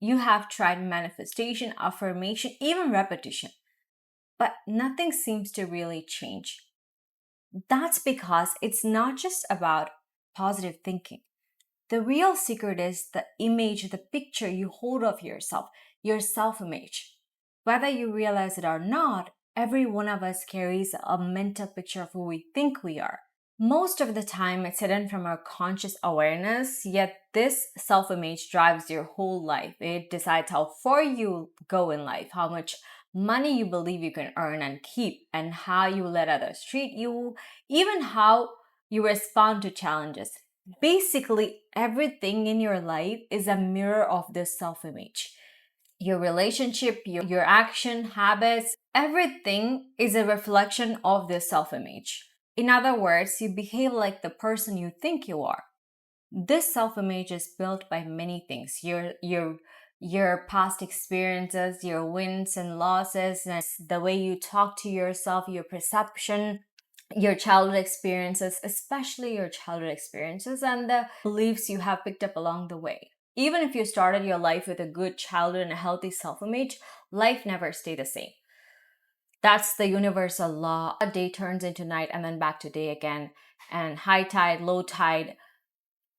You have tried manifestation, affirmation, even repetition, but nothing seems to really change. That's because it's not just about positive thinking. The real secret is the image, the picture you hold of yourself, your self image. Whether you realize it or not, every one of us carries a mental picture of who we think we are. Most of the time, it's hidden from our conscious awareness, yet, this self image drives your whole life. It decides how far you go in life, how much money you believe you can earn and keep, and how you let others treat you, even how you respond to challenges. Basically, everything in your life is a mirror of this self image. Your relationship, your action, habits, everything is a reflection of this self image. In other words, you behave like the person you think you are. This self image is built by many things. Your past experiences, your wins and losses, and the way you talk to yourself, your perception, your childhood experiences, especially your childhood experiences, and the beliefs you have picked up along the way. Even if you started your life with a good childhood and a healthy self image, life never stayed the same. That's the universal law. A day turns into night and then back to day again. And high tide, low tide,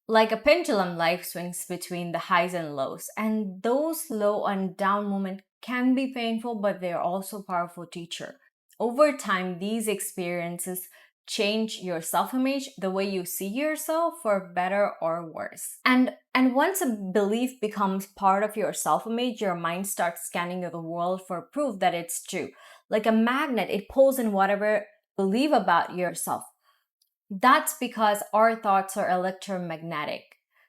like a pendulum, life swings between the highs and lows. And those low and down moments can be painful, but they're also powerful teacher. Over time, these experiences change your self-image, the way you see yourself, for better or worse. And once a belief becomes part of your self-image, your mind starts scanning the world for proof that it's true. Like a magnet, it pulls in whatever believe about yourself. That's because our thoughts are electromagnetic.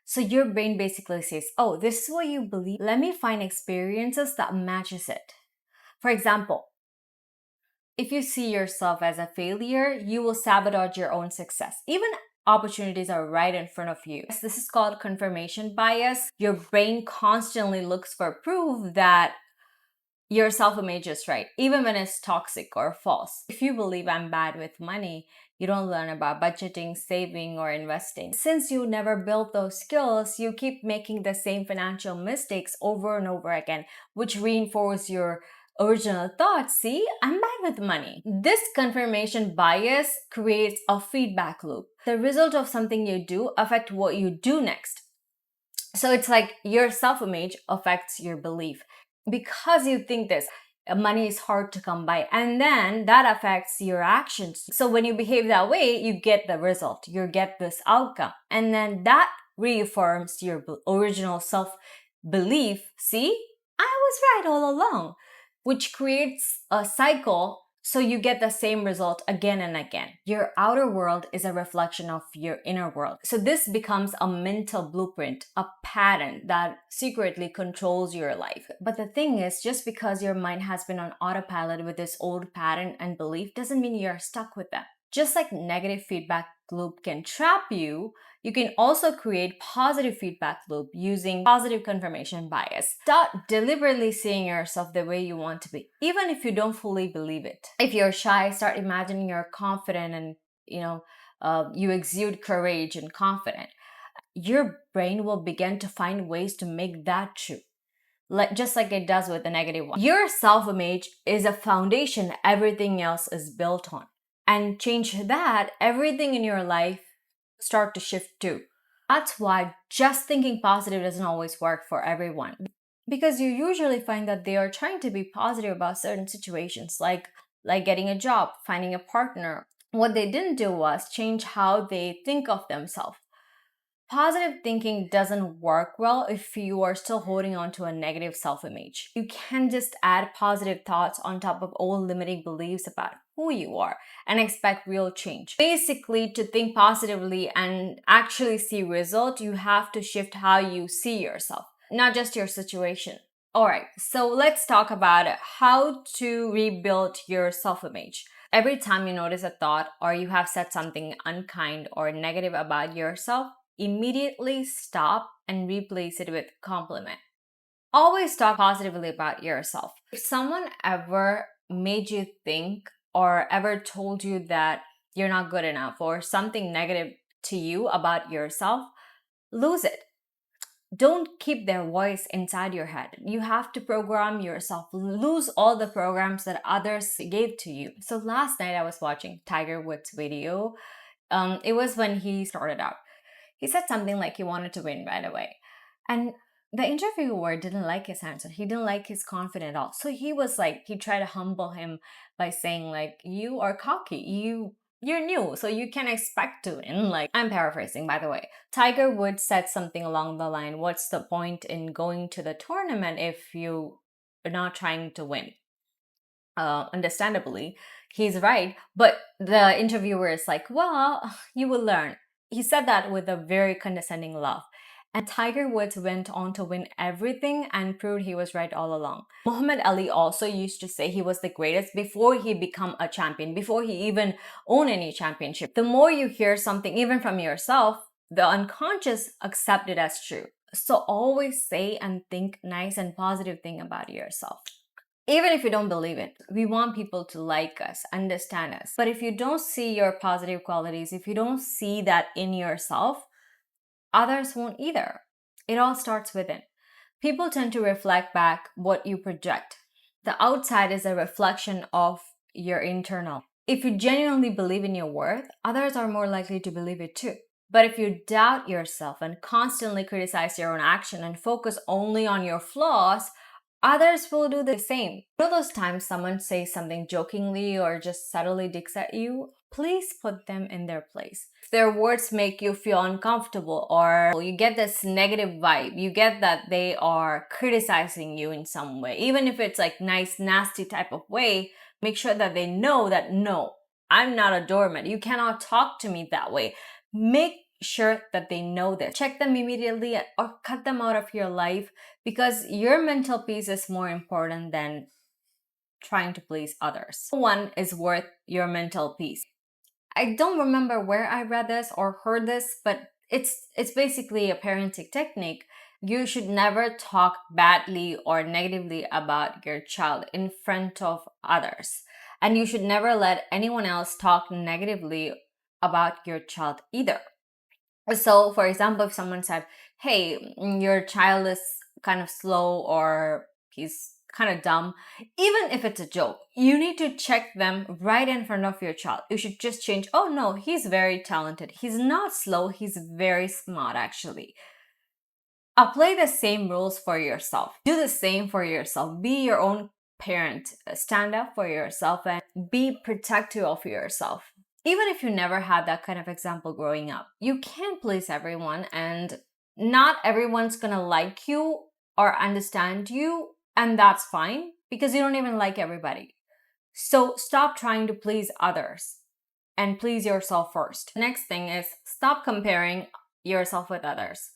So your brain basically says, "Oh, this is what you believe. Let me find experiences that matches it." For example, if you see yourself as a failure, you will sabotage your own success. Even opportunities are right in front of you. This is called confirmation bias. Your brain constantly looks for proof that your self-image is right, even when it's toxic or false. If you believe I'm bad with money, you don't learn about budgeting, saving, or investing. Since you never built those skills, you keep making the same financial mistakes over and over again, which reinforce your original thoughts. See, I'm bad with money. This confirmation bias creates a feedback loop. The result of something you do affects what you do next. So it's like your self-image affects your belief. Because you think this, money is hard to come by, and then that affects your actions. So when you behave that way, you get the result, you get this outcome, and then that reaffirms your original self-belief. See, I was right all along, which creates a cycle. So you get the same result again and again. Your outer world is a reflection of your inner world. So this becomes a mental blueprint, a pattern that secretly controls your life. But the thing is, just because your mind has been on autopilot with this old pattern and belief doesn't mean you're stuck with them. Just like negative feedback loop can trap you, you can also create positive feedback loop using positive confirmation bias. Start deliberately seeing yourself the way you want to be, even if you don't fully believe it. If you're shy, start imagining you're confident and you exude courage and confident. Your brain will begin to find ways to make that true. Just like it does with the negative one. Your self-image is a foundation everything else is built on. And change that, everything in your life start to shift too. That's why just thinking positive doesn't always work for everyone. Because you usually find that they are trying to be positive about certain situations, like getting a job, finding a partner. What they didn't do was change how they think of themselves. Positive thinking doesn't work well if you are still holding on to a negative self-image. You can't just add positive thoughts on top of old limiting beliefs about who you are and expect real change. Basically, to think positively and actually see results, you have to shift how you see yourself, not just your situation. Alright, so let's talk about how to rebuild your self-image. Every time you notice a thought or you have said something unkind or negative about yourself, immediately stop and replace it with compliment. Always talk positively about yourself. If someone ever made you think or ever told you that you're not good enough or something negative to you about yourself, lose it. Don't keep their voice inside your head. You have to program yourself. Lose all the programs that others gave to you. So last night I was watching Tiger Woods' video. It was when he started out. He said something like he wanted to win right away. And the interviewer didn't like his answer. He didn't like his confidence at all. So he was like, he tried to humble him by saying, like, you are cocky. You're new, so you can expect to win. Like, I'm paraphrasing, by the way. Tiger Woods said something along the line, what's the point in going to the tournament if you are not trying to win? Understandably, he's right. But the interviewer is like, well, you will learn. He said that with a very condescending laugh. And Tiger Woods went on to win everything and proved he was right all along. Muhammad Ali also used to say he was the greatest before he became a champion, before he even owned any championship. The more you hear something, even from yourself, the unconscious accept it as true. So always say and think nice and positive thing about yourself. Even if you don't believe it, we want people to like us, understand us. But if you don't see your positive qualities, if you don't see that in yourself, others won't either. It all starts within. People tend to reflect back what you project. The outside is a reflection of your internal. If you genuinely believe in your worth, others are more likely to believe it too. But if you doubt yourself and constantly criticize your own action and focus only on your flaws, others will do the same. You know those times someone says something jokingly or just subtly digs at you? Please put them in their place. If their words make you feel uncomfortable or you get this negative vibe, you get that they are criticizing you in some way, even if it's like nice, nasty type of way, make sure that they know that no, I'm not a doormat. You cannot talk to me that way. Make sure that they know this. Check them immediately or cut them out of your life because your mental peace is more important than trying to please others. No one is worth your mental peace. I don't remember where I read this or heard this, but it's basically a parenting technique. You should never talk badly or negatively about your child in front of others. And you should never let anyone else talk negatively about your child either. So, for example, if someone said, hey, your child is kind of slow or he's kind of dumb, even if it's a joke, you need to check them right in front of your child. You should just change, oh no, he's very talented. He's not slow, he's very smart actually. Apply the same rules for yourself. Do the same for yourself. Be your own parent. Stand up for yourself and be protective of yourself. Even if you never had that kind of example growing up, you can't please everyone and not everyone's gonna like you or understand you, and that's fine because you don't even like everybody. So stop trying to please others and please yourself first. The next thing is stop comparing yourself with others.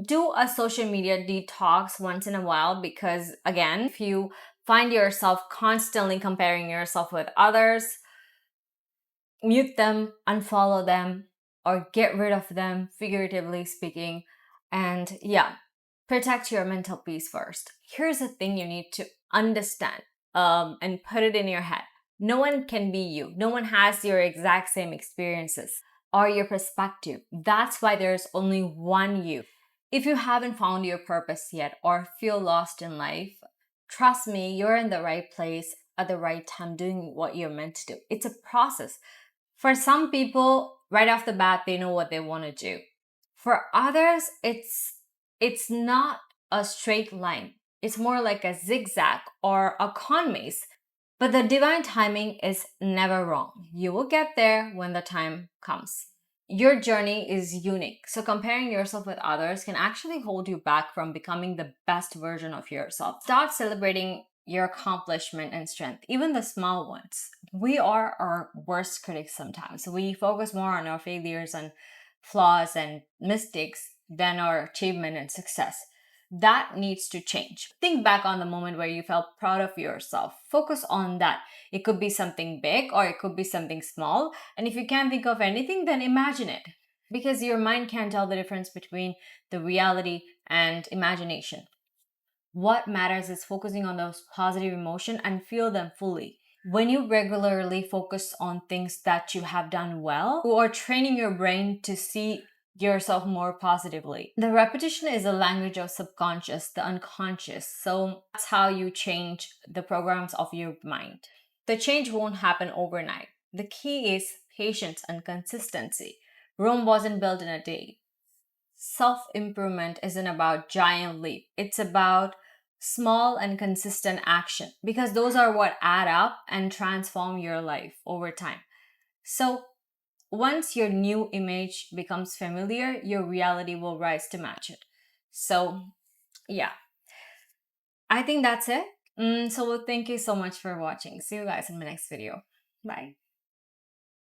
Do a social media detox once in a while because, again, if you find yourself constantly comparing yourself with others, mute them, unfollow them, or get rid of them, figuratively speaking. And yeah, protect your mental peace first. Here's the thing you need to understand and put it in your head. No one can be you. No one has your exact same experiences or your perspective. That's why there's only one you. If you haven't found your purpose yet or feel lost in life, trust me, you're in the right place at the right time doing what you're meant to do. It's a process. For some people, right off the bat, they know what they want to do. For others, it's not a straight line. It's more like a zigzag or a con maze. But the divine timing is never wrong. You will get there when the time comes. Your journey is unique, so comparing yourself with others can actually hold you back from becoming the best version of yourself. Start celebrating your accomplishment and strength, even the small ones. We are our worst critics sometimes. We focus more on our failures and flaws and mistakes than our achievement and success. That needs to change. Think back on the moment where you felt proud of yourself. Focus on that. It could be something big or it could be something small. And if you can't think of anything, then imagine it. Because your mind can't tell the difference between the reality and imagination. What matters is focusing on those positive emotions and feel them fully. When you regularly focus on things that you have done well, you are training your brain to see yourself more positively. The repetition is a language of subconscious, the unconscious. So that's how you change the programs of your mind. The change won't happen overnight. The key is patience and consistency. Rome wasn't built in a day. Self improvement isn't about giant leap. It's about small and consistent action because those are what add up and transform your life over time. So once your new image becomes familiar, your reality will rise to match it. So, yeah, I think that's it. So, thank you so much for watching. See you guys in my next video. Bye.